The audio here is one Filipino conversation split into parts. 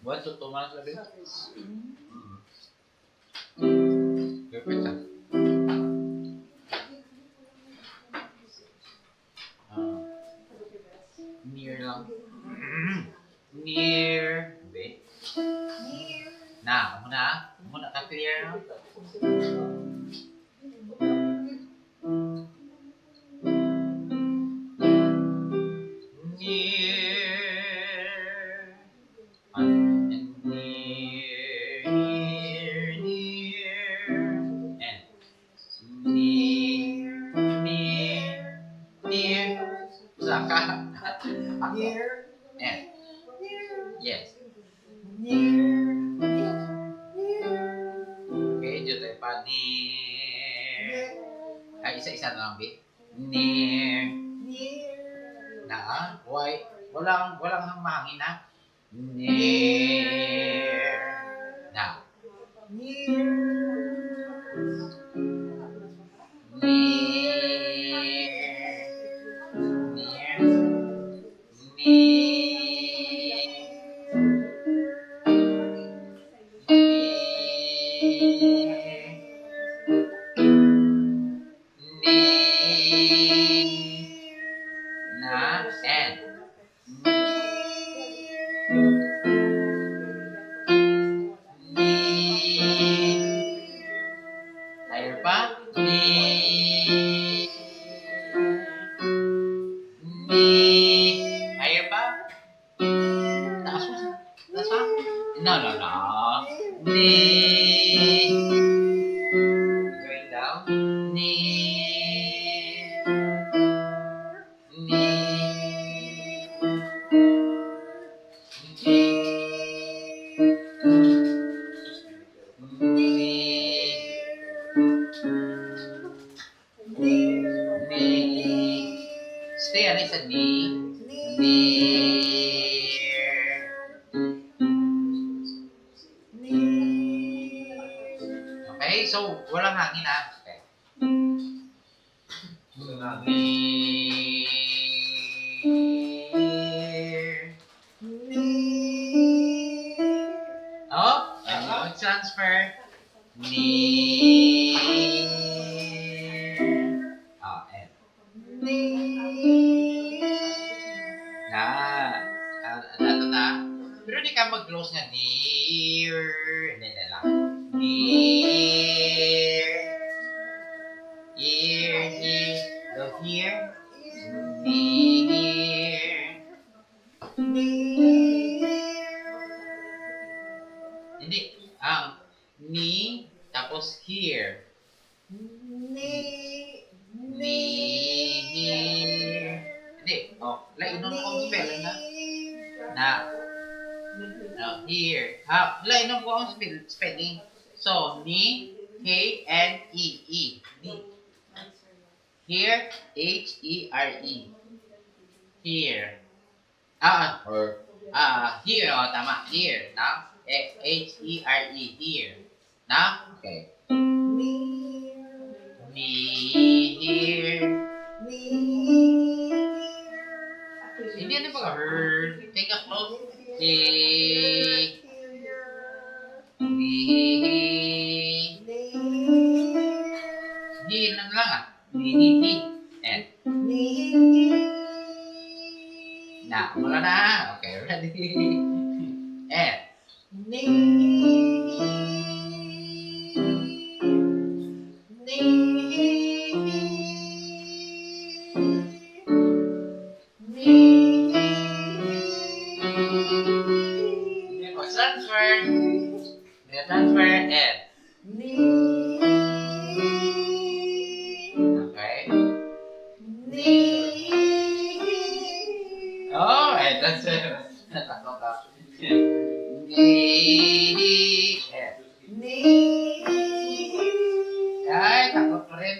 Buwan, tutuman sa labi. Perfect ah. Near lang. Near. Be. Na, muna ka clear. Near and yes. Okay, dito tayo pa. Near. Ay, isa-isa na lang, B. Near. Na, why? Walang mahangin na. Near. Na. Higher pa? Higher pa? Taas mo. Taas pa? No. Going down. Stay on it sa knee. Okay, so walang hangin ha. Okay. Oh, transfer. And na. Pero di ka mag-close nga. Near. Hindi lang. Near. Here. Go here. Near. Hindi. Ni. Tapos here. Here. Hindi. Oh, lainon ko ang spelling na. Here. Lainon ko ang spelling. So, ni, K-N-E-E. Ni. Here, H-E-R-E. Here. Here. Oh, tama. Here. Now, H-E-R-E. Here. Now, okay. Here. Hindi ano ba ka? Take a close. Di lang and wala na. Okay, ready. And transfer and okay. Oh, that's it. Ay, takot pa rin.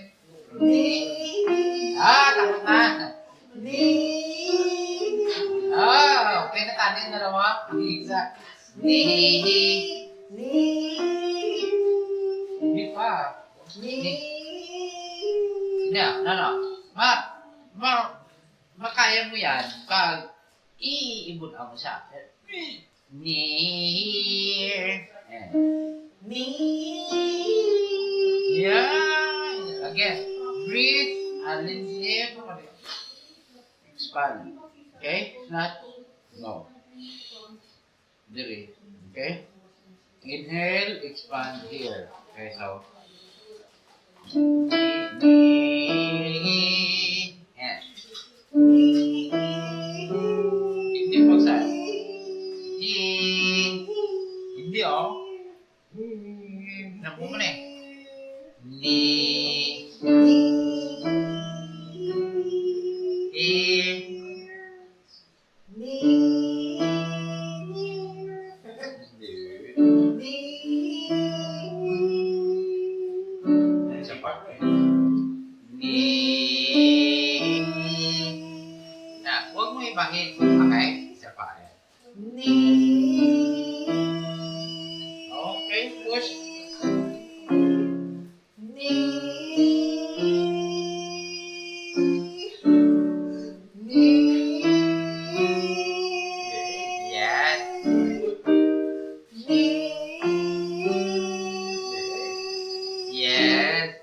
Takot na. Okay na kanin dalawa. Exact. Hindi pa. No. Makaya mo yan pag iibot mo siya. Yeah. Again. Breathe. Inhale. Expand. Okay? Not. No. Diri. Okay? Inhale. Expand here. Okay, so. And. Hindi mo sa. Hindi oh. Nabu mo na eh. Ni. Isa pa. Ni. Na, huwag mo ibahin. Okay? Isa pa. Okay, push. Yes. Yes.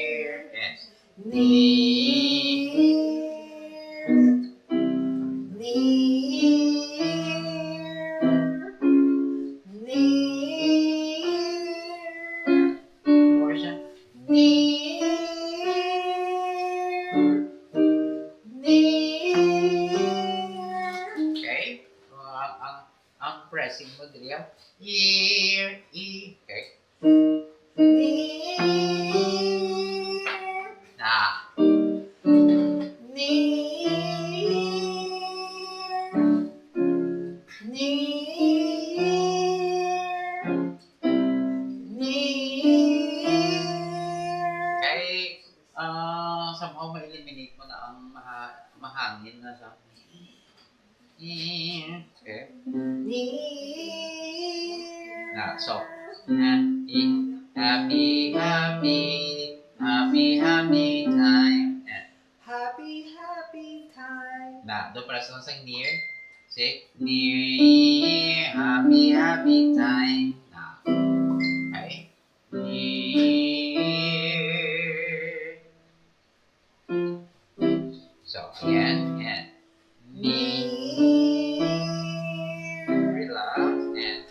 Here. Yes. More siya. Okay? So, ang pressing mo dito. Here. Okay? Na. Okay? Somehow ma-eliminate mo na ang mahangin na sa. Okay? Na, so. Happy, happy, happy, happy time. Happy time. Na, do para sa near. Say, near, happy, happy time. Na. Okay? Near. So, again, and relax, and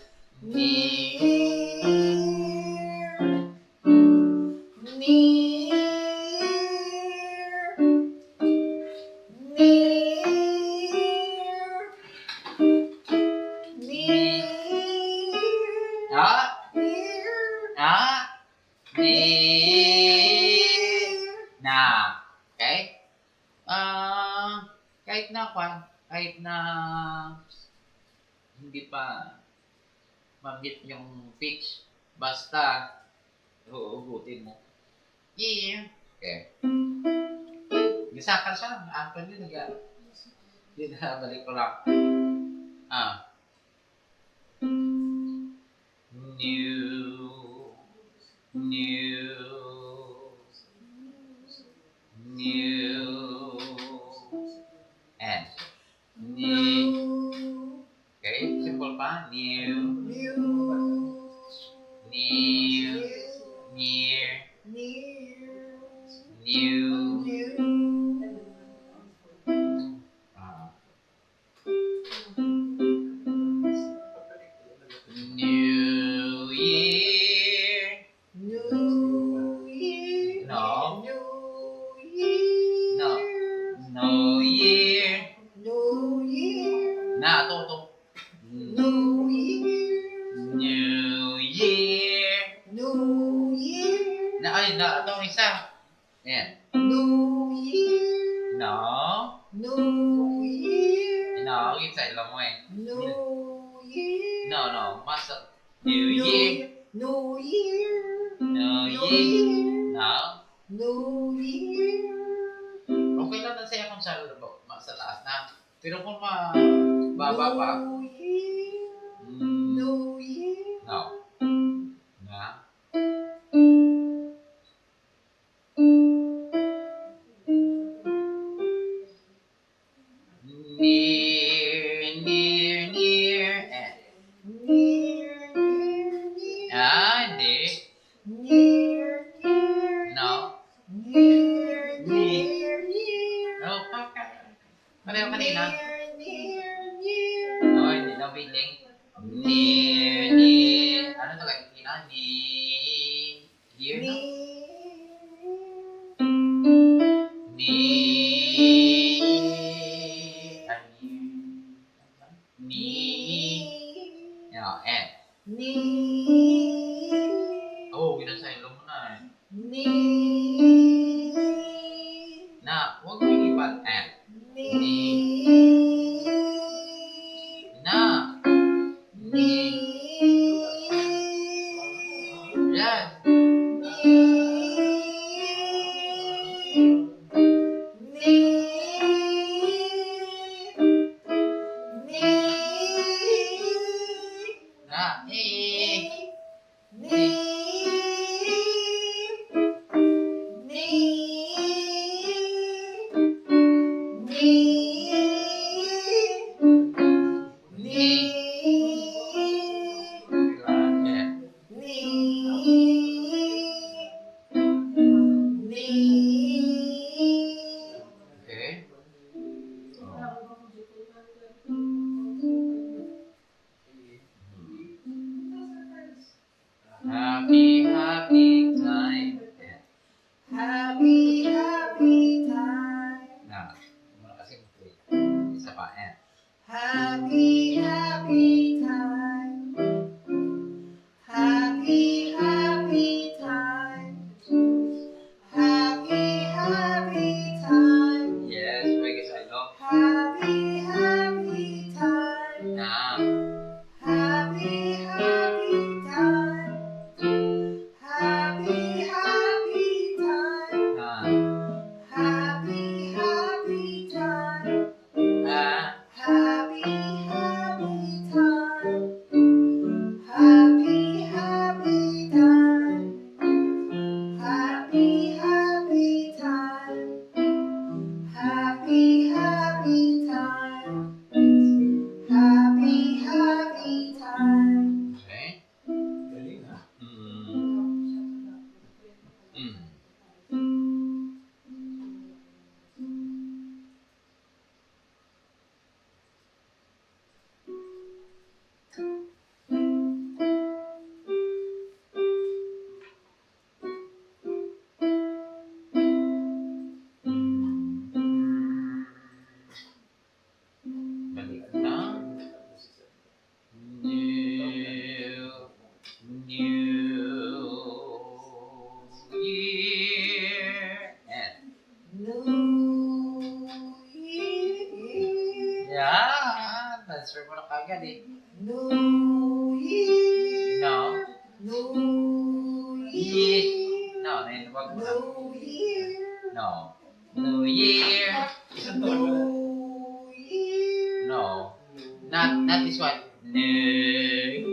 na. Okay? Kahit na hindi pa ma-meet yung pitch, basta huhugutin mo. Yeah. Okay. Gisakal siya. Actually, balik ko lang. New, and new. Okay, simple pa. New, near, new. New Year. No. No year. Na, to. New Year. Na, itong isa. Ayan. No. No, it's sa ilong mo eh. No. Muscle. New Year. No. Okay lang na sa'yo kung sa taas na. Pero kung Baba pa. New Year. Mm, New Year. no. Na. Near. Near, near, near. Hindi. Near, near. No. Near, Ni. near, near. Oh, pareho kanina. Near, near, near. Oh, hindi na feeling. Near. Ano to kayo? Kina? Near, no? Near. Near. Yeah, and. Oh, ginasaylo mo na eh. Na, huwag mo ipat. And. Na. Yes. Na. Yeah. Okay. Happy time. Yeah. Happy, happy time. Na. Muna kasi isa pa. And. Happy, happy time. Happy, happy time. Happy, happy time. Yes, wait, saylo. Happy, happy time. Na. Happy, happy time. Happy, happy time. Na. Happy, happy time. Ah. Happy, happy time. Happy, happy time. Happy, happy time. Happy, happy time. Happy, happy time. Okay. Galing ha? Mm. Balik na. New Year. And. New Year. Yan. Transfer mo na kagad eh. New Year. No. New Year. No, wag mo na. New Year. No. New Year. Isang taon mo na. New Year. No. Not this one. New.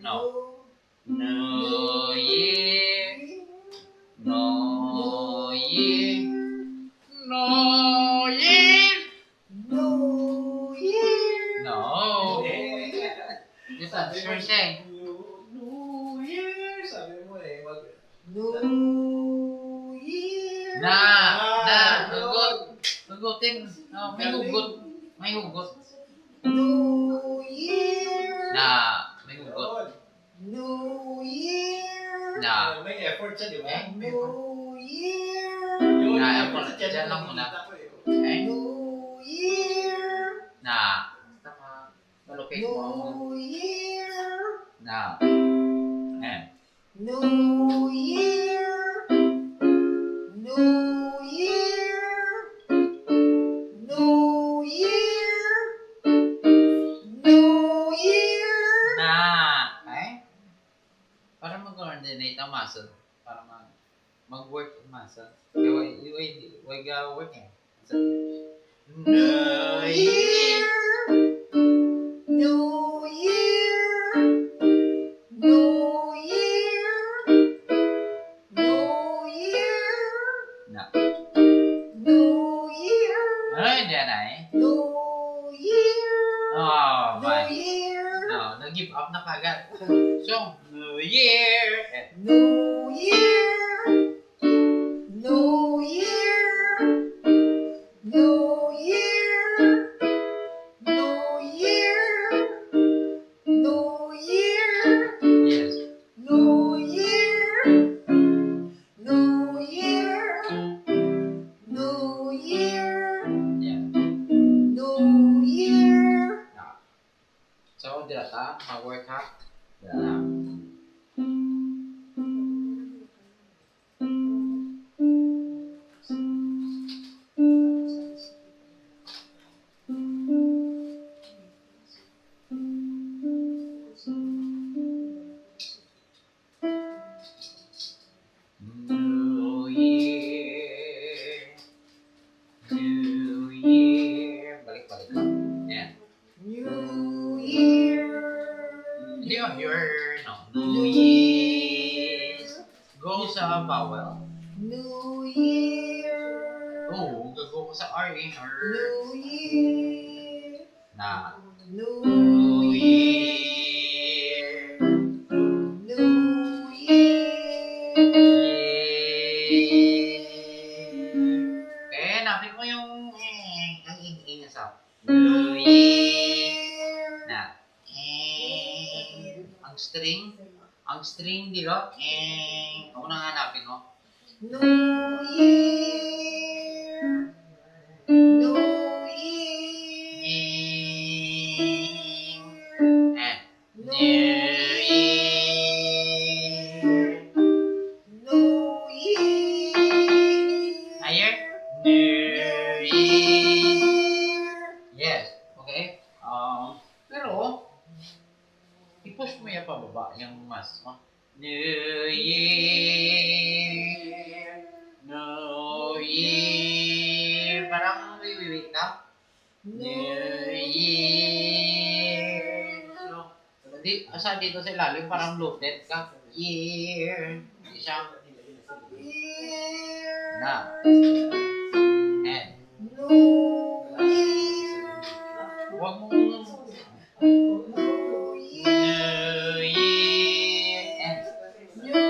No. New Year. No Year. No Year. New Year. No. Eh, Just answer siya eh. New Year! Sabi mo eh, New Year. Hugot. Hugutin. No, may hugot. May hugot. New Year. May hugot. New Year. May effort siya, di ba? May effort. New Year. Yun, Na, effort effort. siya, Diyan lang muna. nakikita ko eh. Okay? New Year. Basta malupit mo ang New Year. And. New Year. New Year. New Year. New Year. Okay? Para mag-coordinate ang muscle. Para mag-work ang muscle. Kaya wag work eh. New Year. give up na kagad. So, New Year! New Year, New Year, New Year, New Year, New Year, Yes. New Year, New Year, New Year, Yeah. New Year. So, dila ta, mag-work ha. Dila na. New Year, New Year. Balik-balik ka. Yan. New Year, Hindi yung year, no. New Year. Go sa vowel. New Year, Oh, gago ko sa R, eh. R. New Year, Na. New New Year, Year. New Year. Eh, hanapin mo yung ang ing sa New Year. Na. Ang string dito. Ako nang hanapin mo. New Year, New Year, New Year. New Year. Higher. New Year. Yes. Okay. Pero, i-push mo yan pababa, yung mas. New Year. New Year. Parang wiwiwit ka. New Year. So, asa dito sa ilalim, parang loaded ka. Year. Hindi siya. Year. Na. And. New Year. Huwag mo. New Year. New Year. And. New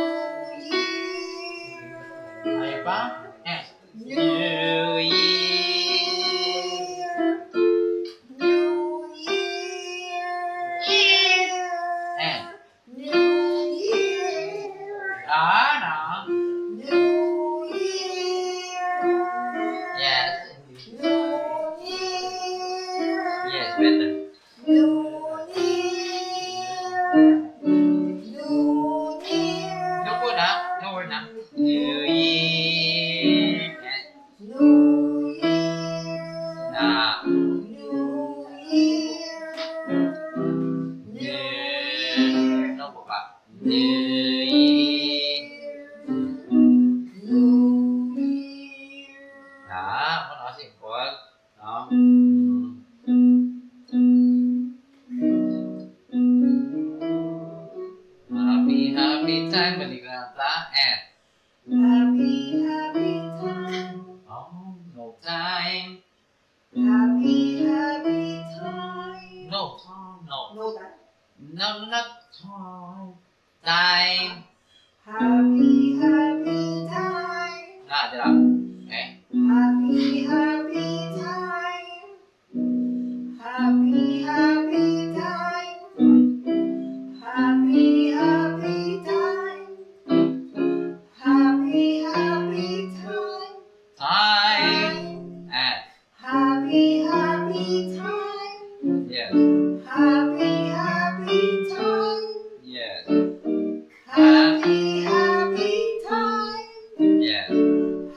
Year. Ayaw pa? And. New New Year. New Year. And. New Year. Na. New Year. Yes. New Year. Yes, better. New Year. New Year. No po na. No word na. New Year. And. New Year. Na. New Year. New. No po pa. New Year. New Year. Ako na kasi simple. No? Happy, happy time. Balik na ta. And. Happy, happy time. Oh, no time. Happy, happy time. No. No. No time. No, not time. Time. Happy, happy time. Dila. Okay. Happy, happy time. Happy, happy time. Happy, happy time. Happy, happy time. Time. And. Happy, happy time. Yes. Happy, happy time. Yes. Happy, happy time. Yes.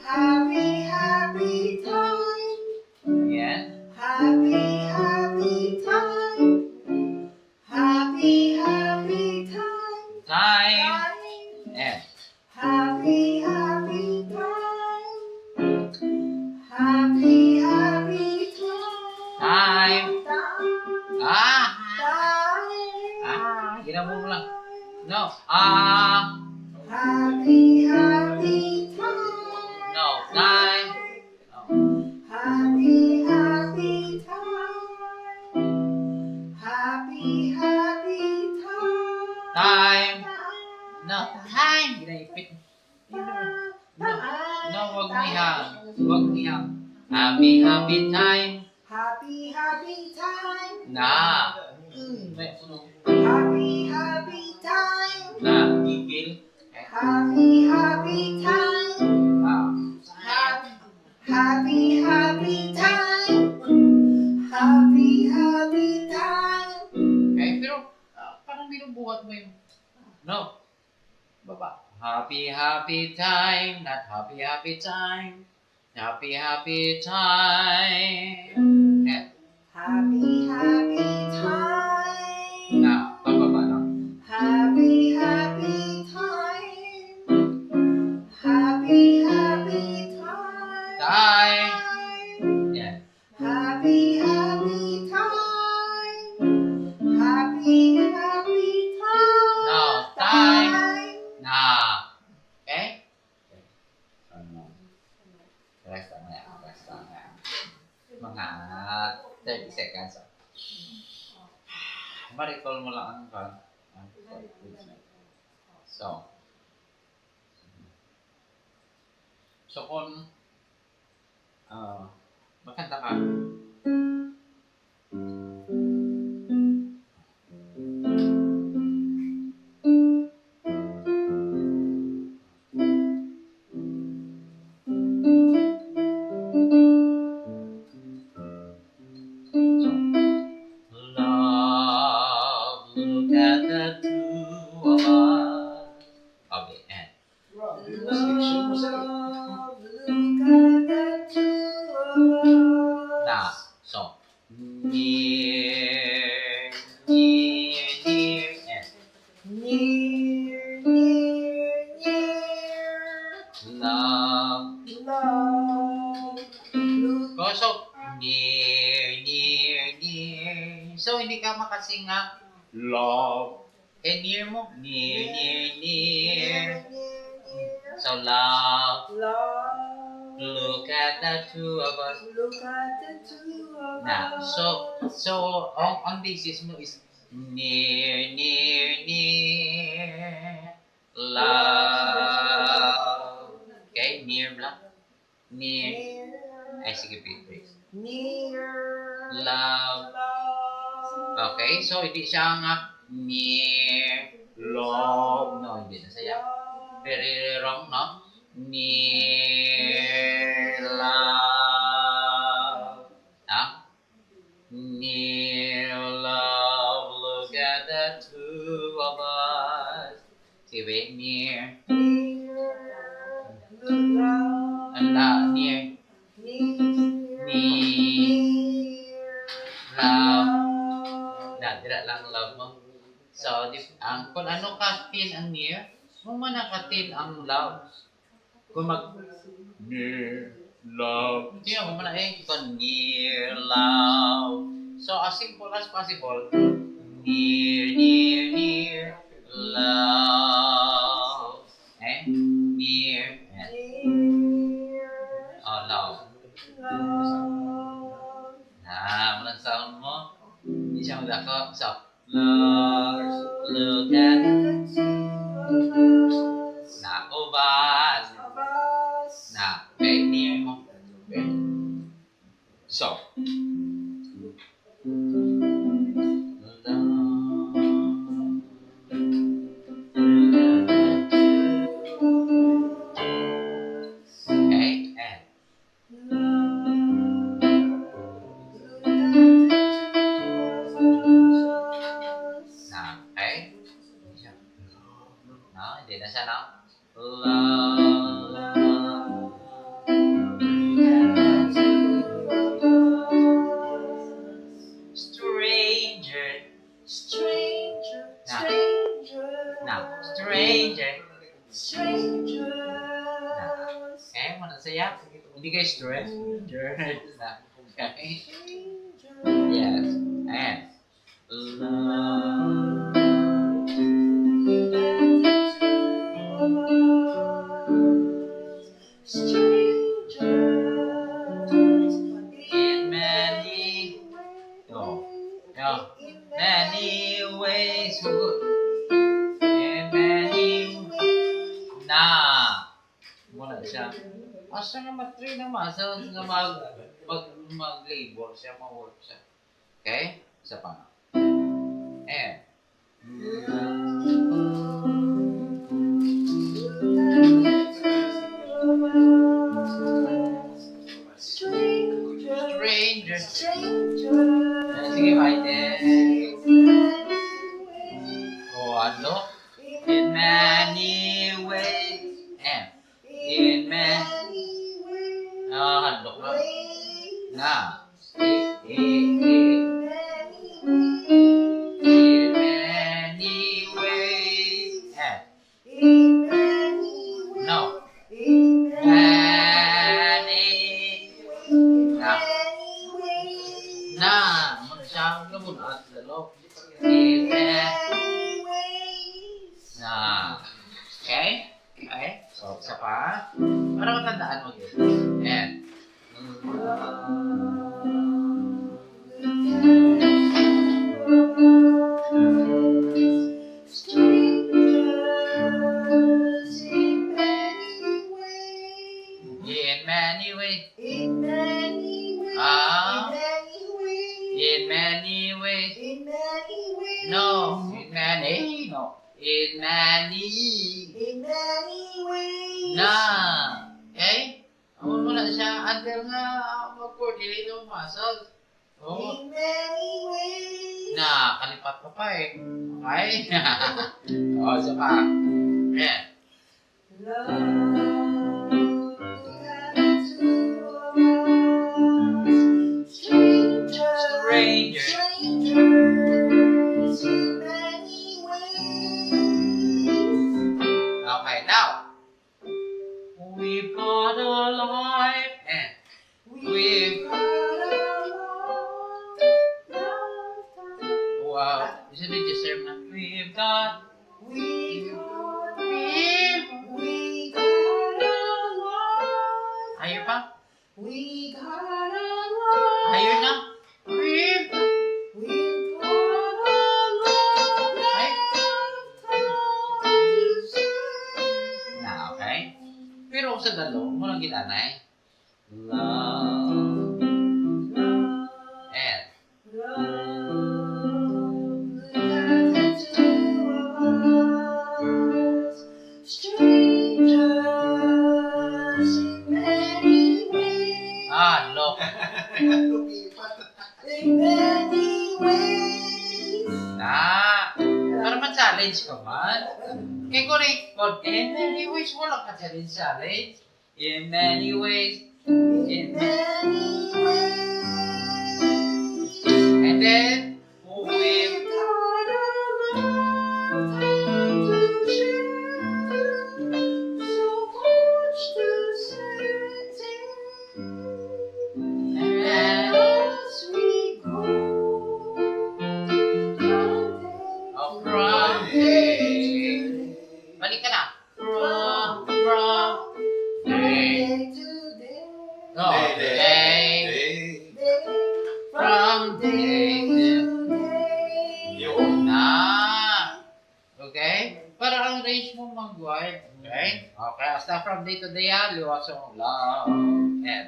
Happy, happy time. Again. Happy, happy time. Happy, happy time. Time. And. Happy, happy time. Happy, happy time. Time. Time. Ah. Ginawa mo lang. No. Happy, happy time. No. Time. No. Happy, happy time. Happy, happy Happy, happy time. Happy, happy time. Na. Happy, happy time. Na. Gigil. Happy, happy time. Ah. Happy, happy time. Happy, happy time. Pero parang binubuhat mo yung... No. Baba. Happy, happy time. Not happy, happy time. Happy, happy time. And Happy, happy time. na. Pababa lang. Happy, happy time. Happy, happy time. Time. Yan. Happy, happy time. Happy, happy time. No. Time. Na. Okay? Rest lang yan. Rest lang yan. Mga 30 seconds. Ma-recall mo lang ang kan. So kung magkanta ka, love, look at the two of us. Okay, and Restriction mo sir. Love, look at the two of na. us. So, near, near, near, and Near, near, near. love. Love, look. Oh, so, near, near, near. So, hindi ka makasinga. Love. Eh, near mo. Near, near, near. Near. So, love. Love, Look at the two of us. look at the two of Na. us. So, ang basis mo is near, near, near. Love. Okay, near lang. Near. Ay, sige, please. Near. Love. Love. Okay, so hindi siya nga near. Love. No, hindi na siya. Very wrong, no? Near love. Ah? Near love, look at the two of us. Sige, near. Near. Look love. Anda, near. Near. Near. Love. Love. Na, dira lang love mo. So, kung ano ka-tin ang near, kung man nakatin ang love. Kung near love. Tingnan mo man kung near love. So, as simple as possible, near, near, near love. Near, Near. love. Love. Walang sound mo. Hindi siya magdako. So, love, look at The two of us. na ubas. Of us. Na, okay, near mo. Okay. So, okay, and na, okay. No, hindi na siya, no? Love. Stranger. Stranger, Now. stranger, Now, stranger. strangers, Okay, mo na siya. Hindi kayo strangers na. Okay? strangers. Yes. And love. Strangers In many, many ways. So good. In many na. Mo na siya. Asa nga matrain ang muscles na mag-labor siya, mag-work siya. Okay? Isa pa. And. Stranger. Sige, Maite. O ano? In many ways. And. In many. Handok na. Na. In many ways. And. No. Many. Na. Na. Masyang labon at lalo. In many. Na. Okay? Okay? So, isa pa. Para matandaan mo yun. And. In many ways. Ah. In many ways. No. In many. No. In many. Na. Okay? Ako muna siya until nga mag-coordinate yung muscles. Oh. Na, kalipat ko pa eh. Okay? O, isa pa. Ayan. Stranger. Okay, now. We've got a life and we've wow. Is it just serve na? We've got higher pa? Higher na? Na, okay? Pero sa dalo, mo lang ginanay. Love and look. Na. Para ma-challenge ka man. Kaya ko rin, in many ways, wala ka challenge. In many ways. And then, we've from day. Balik ka na. From day. No, day. From day to yun na. Okay? Para ang range mo mag-wipe. Okay? Okay, hasta from day to day ha. Liwas yung love. And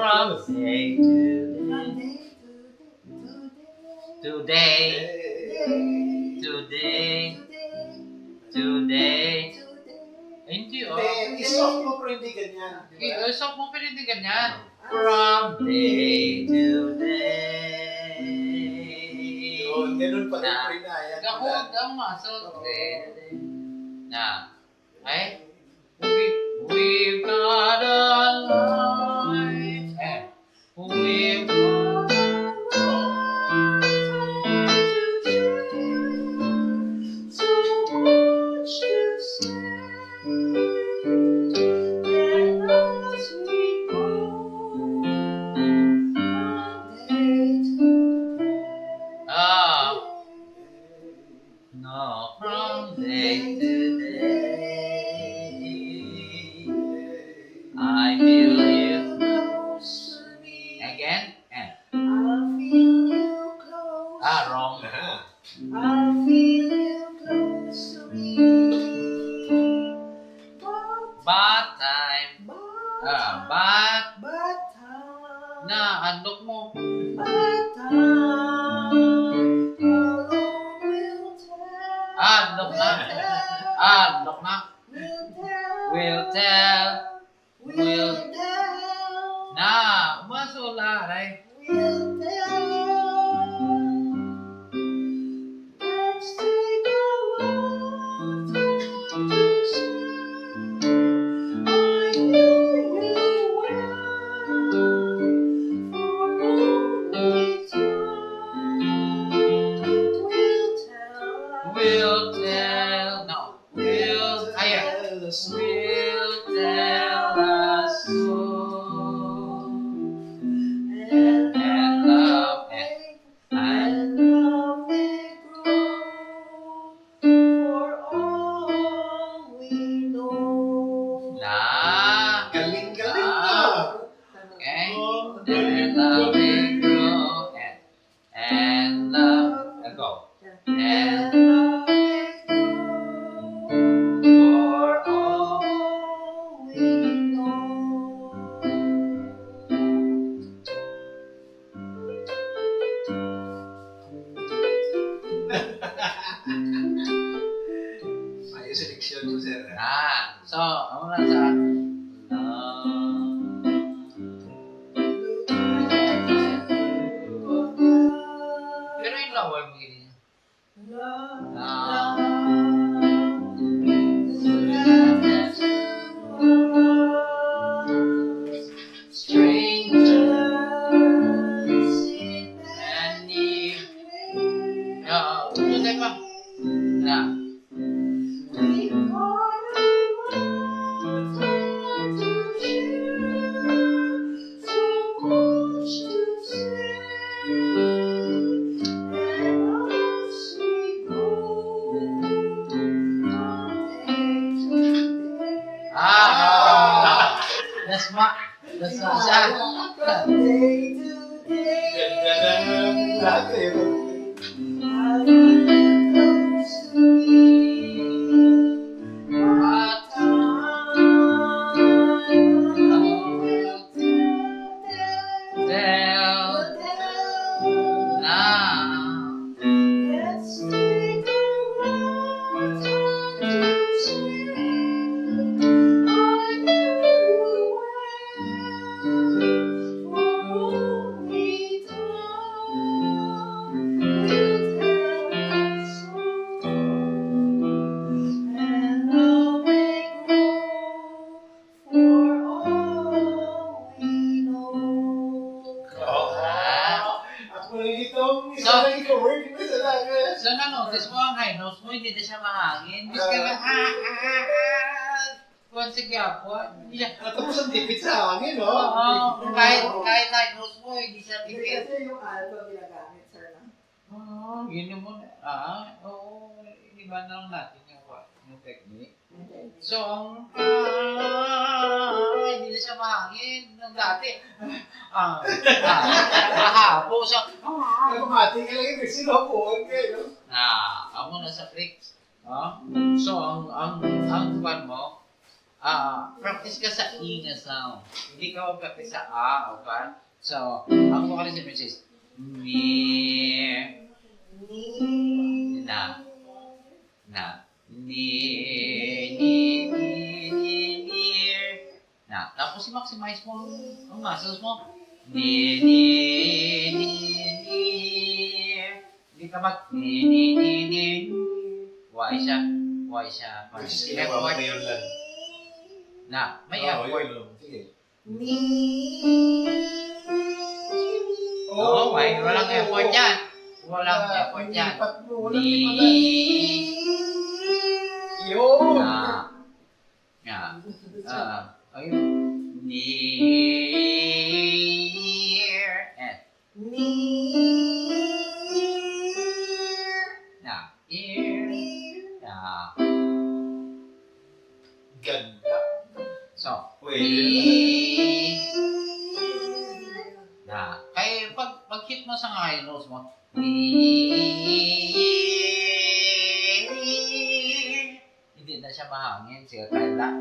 from day to day. Hindi I-soft mo pero hindi ganyan. I-soft mo pero hindi ganyan. From day to day. Yun, ganun pa rin rin na. Gahod ang muscle. Na. Okay? We've got a life and we've got time. But But time. na unlock mo. But time alone will tell. Unlock na. Unlock na. Will tell. Will tell. Will tell. Na. Masula. Right? Will tell. Let's take a walk to see. I knew you well for only time will tell. Will tell. No. Will. Higher. Will tell us so. And And love and love may grow for all we know. Na. Galing-galing Ah. na. Okay. Oh, And love will grow. And love. Go. And And love may grow for for all. all we know. Ayos seleksyon mo, sir. So, ako na sa love. Pero yung lower mo ganyan. And near. Tunay pa. Na. That's siya. Ganda ng lahat eh. At tell na. Let's take a walk to see. I knew you well for only time will tell us so. And love may grow for all we know. Ako rin itong isa So- lang ikaw-word mo sa lahat. So, na-notice mo ang high notes mo, hindi na siya mahangin. Bis ka na, Kuwan si Gapwa. Hindi siya, Tapos ang tipid sa hangin, no? kahit high notes mo, hindi siya tipid. Kasi yung alto ginagamit, sir, na? Yun yung muna. Oo, iba na lang natin yung technique. So, ang hindi na siya mahangin. Nung dati, mahapo siya. Nagumati ka lang yung sinubuhan kayo, no? Ako na sa flicks. So, ang kuwan mo, practice ka sa E na sound. Hindi ka mag-practice sa A, okay? So, ang vocalism is ni, na, near. Tapos i-maximize mo ang muscles mo. Near. Hindi ka near. Why siya? Ginawa mo yun lang. May Oo, effort. yun lang. Sige. Walang effort yan. Walang effort yan. Lipat mo, walang Ni. lipat. Yun! Ayun. Near. Ear. Ganda. So, Pwede kaya pag hit mo sa high notes mo, hindi na siya mahangin. Sige, try that.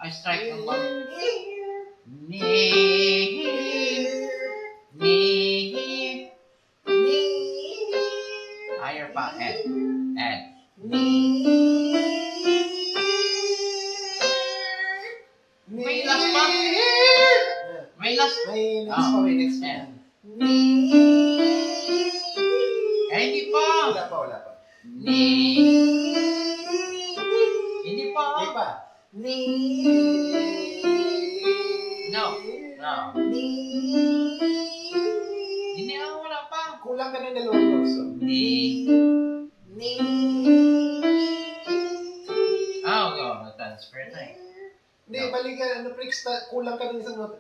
I strike ang bang. Near. Near. Higher pa. And. May last pa? May last. May next pa, may next pa. And. Eh, hindi pa. Wala pa, wala pa. Hindi pa. Hindi pa. No. No. Hindi ako, wala pa. Kulang ka ng dalawang notes. Oh. Go. Transfer na eh. Hindi, balik ka, ano, pricks, kulang ka ng isang note.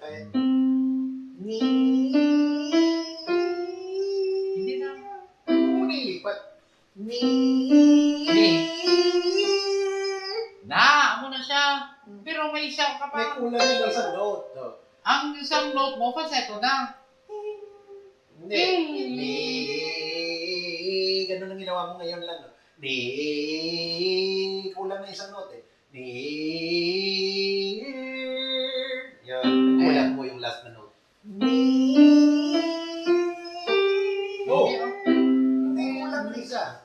Ay, Hindi na. muna ilipat. Amo na siya. Pero may isa ka May pa. kulang ng isang note. Oh. Ang isang note mo, falsetto na. Hindi. Ganun ang ginawa mo ngayon lang. No? Kulang na isang note eh. Yan. Kulang mo yung last na note. Oh! Hindi, oh. Hindi, kulang na isa.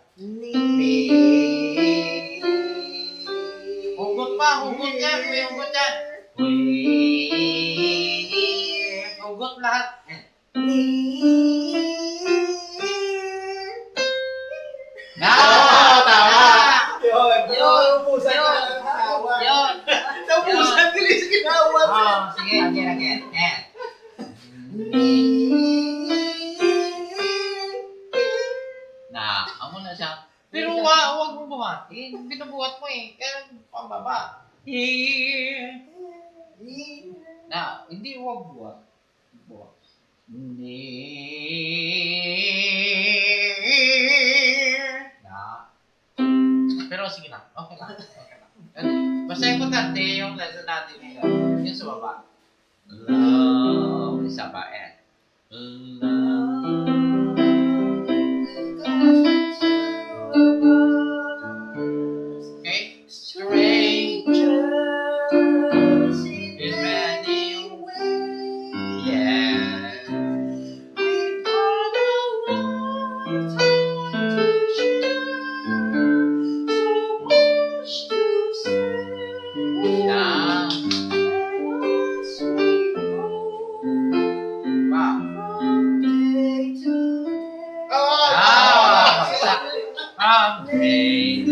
Hugot pa, hugot yan. May hugot yan. Hugot lahat. Na! Tama! Yun! Yun! Naubusan ka ng tawa. Yun! Naubusan ka rin sa ginawa. Sige, again. And. Amo na siya. Pero wag mo buhatin. Binubuhat mo eh. Kaya pababa. Hindi wag buhat. Buhat. Pero sige na. Okay lang. Basta importante yung lesson natin ngayon. Yung sa baba. Love. Isa pa. And. Okay? Strangers in many ways. Yeah. Na. Wow. Okay.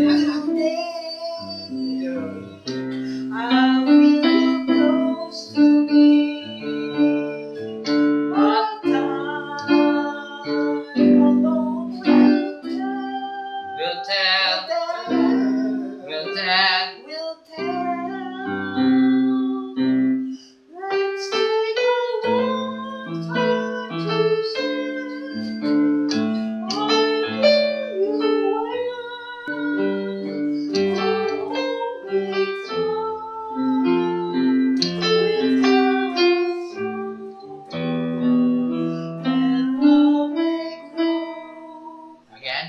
We'll tell. We'll tell. Again.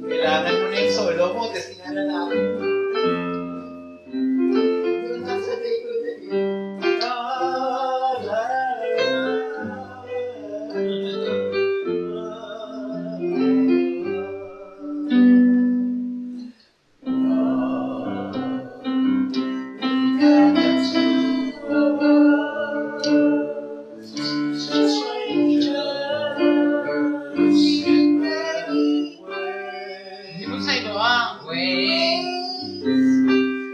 Kailangan mo na yung solo mo, tapos kinala natin. Doon na sa day ko din. Hindi mo sa ito ah. Wait.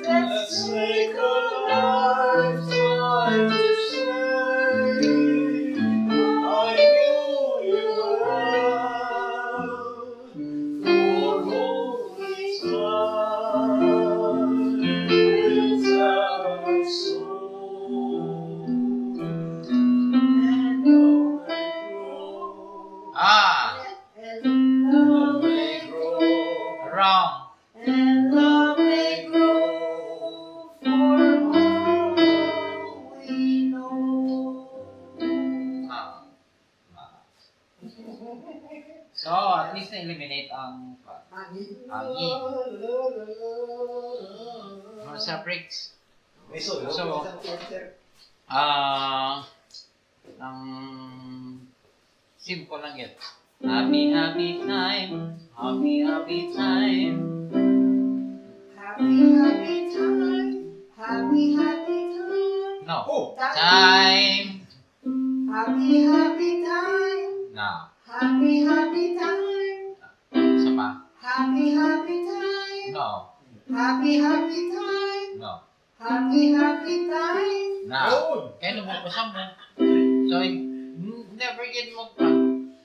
Let's make a lifetime to say I knew you well for only time with our soul and all may grow. Ah. All may Wrong. And love may grow for all we know. Ah. So, at least na-eliminate ang sa breaks. May solo. So, Isang quarter. ang simple lang yun. Happy, happy time. Happy, happy time. Happy, happy time. Happy, happy time. No. Oh! Time. Happy, happy time. No. Happy, happy time. Isa pa. Happy, happy time. No. Happy, happy time. No. Happy, happy time. No. Yun! Kaya lumabas mo. So, never get mo pa.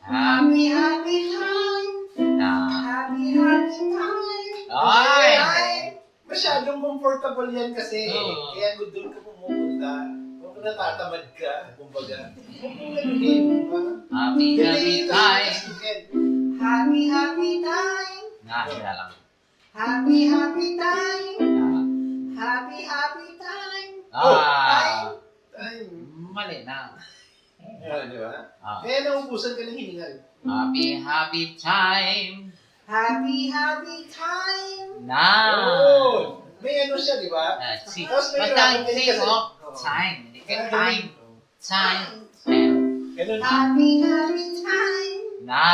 Happy, happy time. Na. Happy, happy time. Ay! Masyadong comfortable yan kasi. Oo. Kaya kung doon ka pumupunta, kung natatamad ka, kumbaga, kung ganun din, ba? Happy, happy time. Happy, happy time. Na, sila lang. Happy, happy time. Na. Happy, happy time. Ah. Time. Mali na. Yan, di ba? Ah. Kaya naubusan ka ng hiningal. Happy, happy time. Happy, happy time. Na. Yun! May ano siya, di ba? See, Tapos may basta grabe see kasi. mo, Oo. time. Hindi ka Kaya time. ganun. Time. Ganun. Happy, happy time. Na.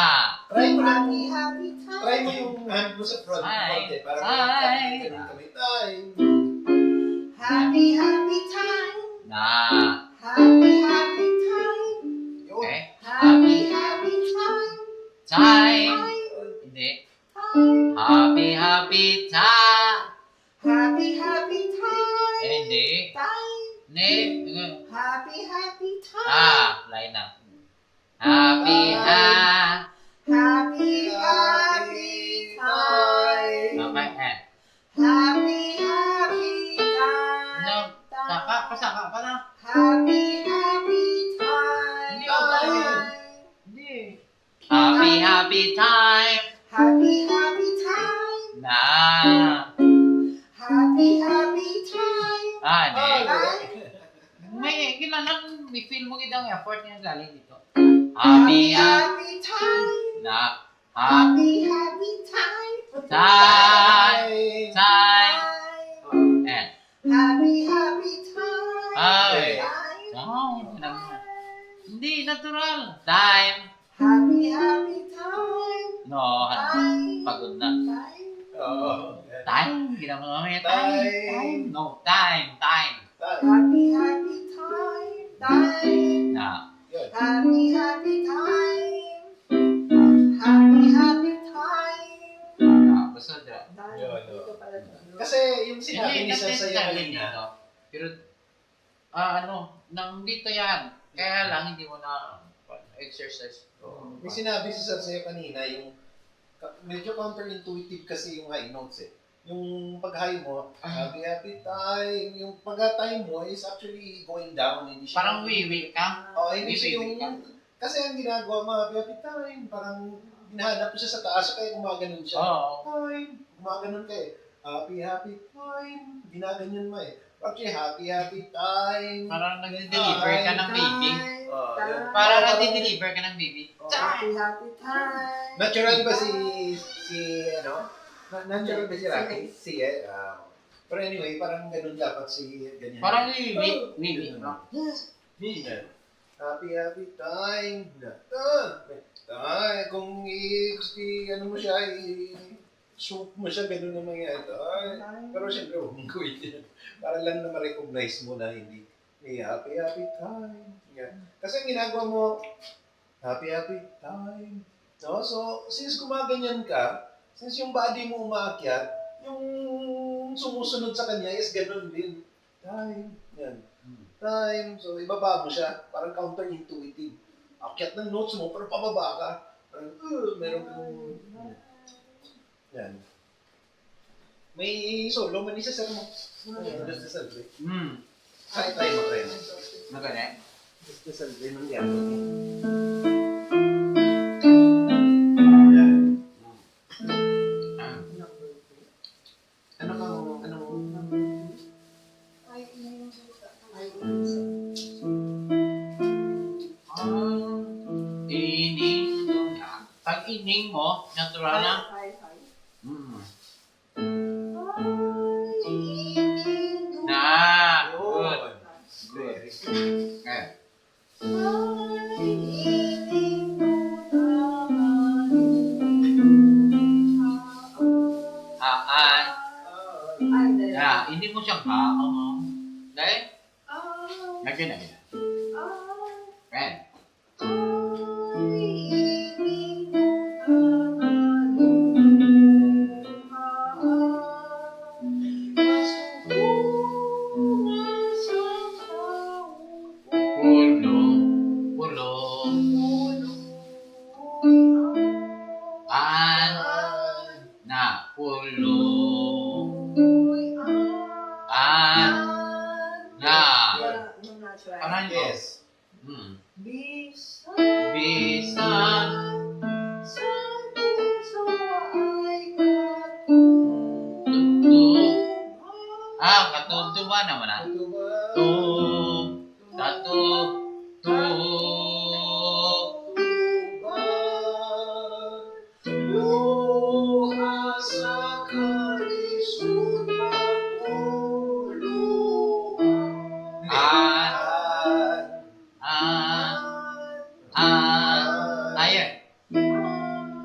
Try mo lang. Happy, happy time. Try mo yung hand mo sa front. Time. Konti, para Time. ganun kami. Time. Happy, happy time. Na. Happy, happy time. Yun. Okay? Happy, happy time. Time. Time. Hindi. Time. Happy, happy time. Happy, happy time. Hindi. Time. Hindi. Happy, happy time. Line na. Happy, Happy, happy time. Okay, Happy, happy time. No, saka, pasaka pa na. Happy, happy time. Hindi, Hindi. Happy, happy time. Happy, happy time. Na. Happy, happy time. Hindi. Time. May kailangan, may feel mo gitang effort niya galing dito. Happy, Happy time. na. Happy, happy time. Time. Time. And. Happy, happy time. Ay. Time. Hindi, natural. Time. Happy, happy time. No, Time. pagod na. Time. Oo. Time. Ginawa mo naman yung Time. time. No, time. Time. Time. Happy, happy time. Time. Na. Yun. Happy, happy time. Happy, happy time. Basta dyan. Yun, Dito pala to. Kasi yung sinabi ni Sir sa'yo kanina, Pero, nang dito yan. Kaya lang, hindi mo na exercise. may sinabi si Sir sa'yo kanina, yung medyo counterintuitive kasi yung high notes eh. Yung pag-high mo, happy happy time, yung pag-time mo is actually going down. Hindi siya Parang wiwi ka. Oo, hindi siya wiwi yung... Kasi ang ginagawa mo, happy happy time, parang hinahanap mo siya sa taas, kaya gumaganon siya. Oo. Time, gumaganon ka eh. Happy happy time, ginaganyan mo eh. Actually, happy happy time. Parang nag-deliver ka ng baby. Yun. Parang nag-deliver ka ng baby. Happy, happy time. Natural ba natural ba si Rocky? Pero anyway, parang ganun dapat si ganyan. Parang wiwi. Wiwi. Yan. Happy happy time. Kung ano mo siya, soup mo siya, ganun na mangyayari. Pero siyempre, huwag mong gawin yan. Para lang na ma-recognize mo na hindi may happy happy time. Yan. Kasi ang ginagawa mo, happy happy time. No? So, since gumaganyan ka, since yung body mo umaakyat, yung sumusunod sa kanya is ganun din. Time. Yan. Time. So, ibaba mo siya. Parang counterintuitive. Akyat ng notes mo, pero pababa ka. Parang, meron kang... Yan. May solo, manisa sa mo. Just sa salve. Ay, tayo makaya. Magaling. Just sa salve ng diabo. Yan. ining mo, natural na. Hi, hi. Mm. Ay, Na, good. Yun. Very Okay. Haan. Na, hindi mo siyang haan. Dahil, lagyan na yan. Ren. Pulo. Pulo. An. Na, pulo. An. Na. Parang ko. Yes. Hmm. Bisan Bisan. sa puso ay Tugtog. Katugtuban naman ah. Ano ba? Tug. Tatug. Tug. Luha sa kalisod maguluhan. An. An. An. Ayan.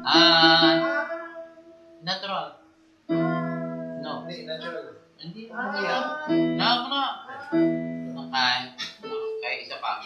An. Natural. No. Hindi, natural. Hindi. Na mo na. Okay. Okay, isa pa.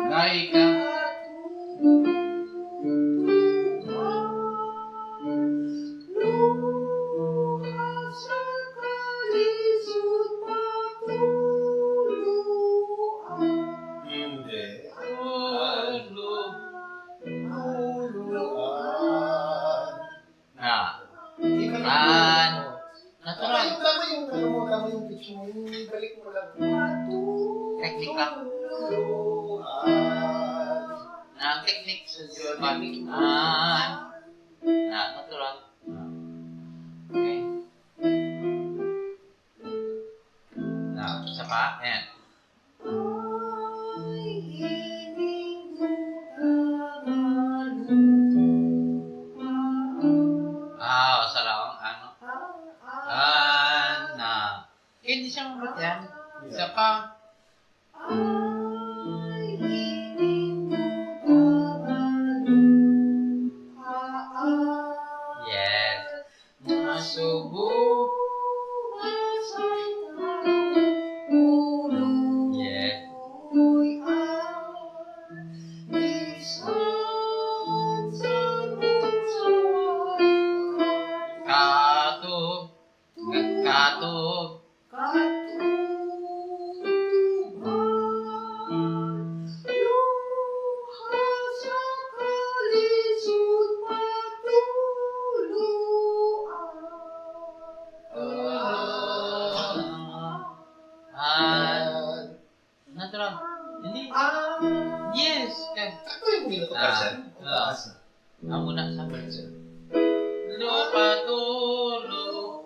Gay ka. Hindi. Tulog. Luluhan. Ah. An. An. Tama Natural. yung, tama yung, ano mo, tama yung pitch mo. Yung balik mo lang. Technique lang. Luluhan. Ang technique sa paming. An. Natural. Okay. Isa pa. Ayan. Sarang. Ano? Hindi siya mabat yan. Isa pa. Yes. Masubo. Yes. Katog. Katog. Natural. Hindi. Yes. Sakto yung pinatukasan. Amo na sa version. Lupatulog.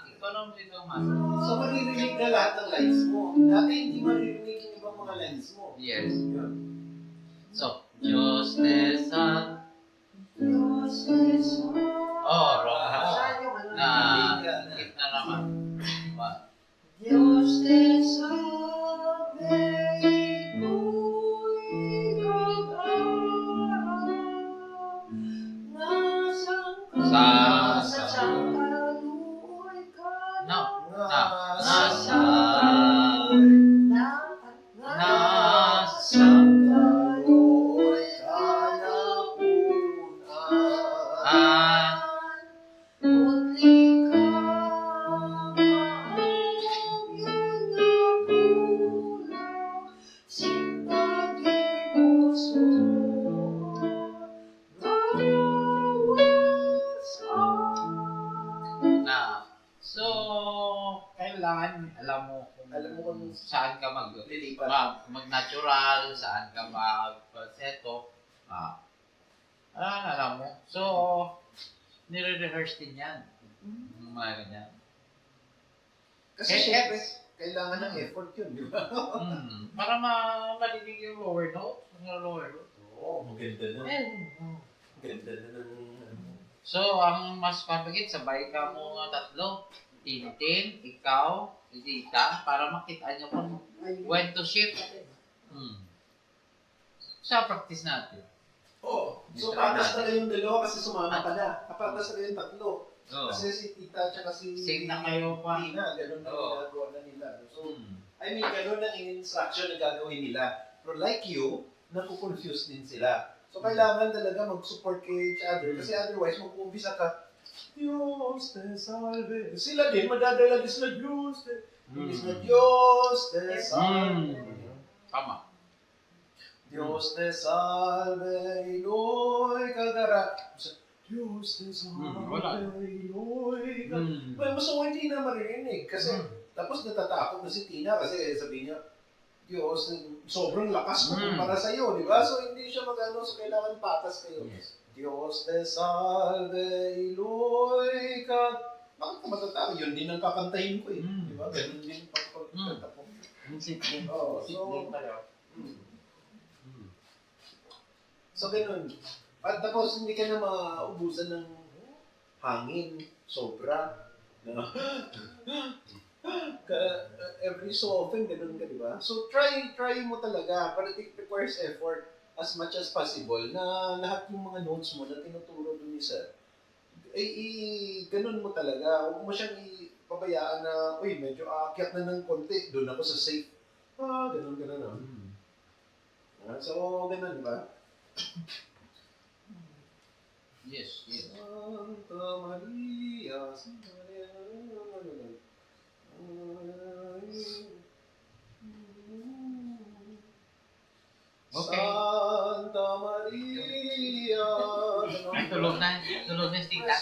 Ikaw naman dito, mas. So, maririnig na lahat ng lines mo. Dati hindi maririnig yung ibang mga lines mo. Yes. Yun. So, Diyos te sa... Oh, wrong ha. Hit na naman. Dios te salve y No. Nasa Nasa kaloy kanapunan. Sa kailangan alam mo kung saan ka Lilipat. mag-natural, saan ka mag-falsetto. Alam mo. So, nire-rehearse din yan. Yung mga ganyan. Kasi syempre, kailangan ng effort yun, di ba? Para marinig yung lower note. Oo, maganda na. Maganda na ng... So, ang mas pabagit, sabay ka mo nga tatlo. Tintin, ikaw, si Tita, para makita nyo kung when to shift. Sa practice natin. Oo. So, patas na yung dalawa kasi sumama ka na. Patas na yung tatlo. Kasi si Tita at si Sing na kayo pa. Tina, ganun na ginagawa na nila. So, I mean, ganun na in-instruction na gagawin nila. Pero like you, nakukonfuse din sila. So, kailangan talaga mag-support kay each other. Kasi otherwise, mag-uumpisa ka, Dios te salve. Sila din, madadala din sila, Dios te salve. Tama. Dios te salve, Iloy kagara. Dios te Wala. salve, Iloy kagara. So, hindi na maririnig. Kasi, tapos natatakot na si Tina kasi sabi niya, Diyos, sobrang lakas mo para sa iyo, di ba? So, hindi siya magano, so kailangan patas kayo. Yes. Dios te salve, Iloy kagara. Bakit ka matatawag? Yun din ang kakantahin ko eh. Di ba? Ganun din pagkakanta ko. So, ganun. At tapos, hindi ka na maubusan ng hangin, sobra. No? Every so often, ganun ka, di ba? So, try mo talaga. But it requires effort as much as possible na lahat yung mga notes mo na tinuturo dun ni Sir, ganun mo talaga. Huwag mo siyang ipabayaan na, uy, medyo aakyat na ng konti. Doon ako sa safe. Ganun. So, ganun, di ba? Yes. Santa Maria, Santa Maria. Okay. Santa Maria. Ay, tulog na si Tita.